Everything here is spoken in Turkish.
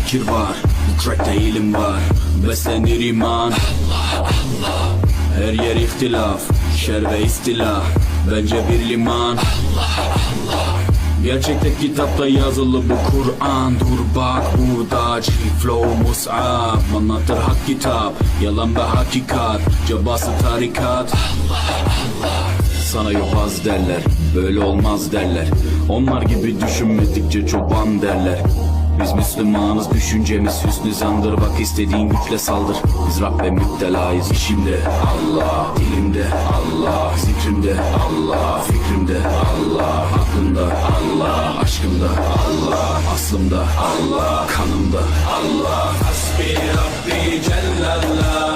fikir var, bu trackte ilim var. Beslenir iman, her yer ihtilaf, şer ve istila, bence bir liman. Gerçekte kitapta yazılı bu Kur'an. Dur bak burada G-Flow Mus'ab anlatır hak kitap, yalan ve hakikat, cabası tarikat. Sana yobaz derler, böyle olmaz derler. Onlar gibi düşünmedikçe çoban derler. Biz Müslümanız, düşüncemiz hüsnü zandır. Bak istediğin güçle saldır. Biz Rab ve müptelayız. İşimde Allah, dilimde Allah, zikrimde Allah, fikrimde Allah, aklımda Allah, aşkımda Allah, aslımda Allah, kanımda Allah. Hasbi Rabbi Cellallah.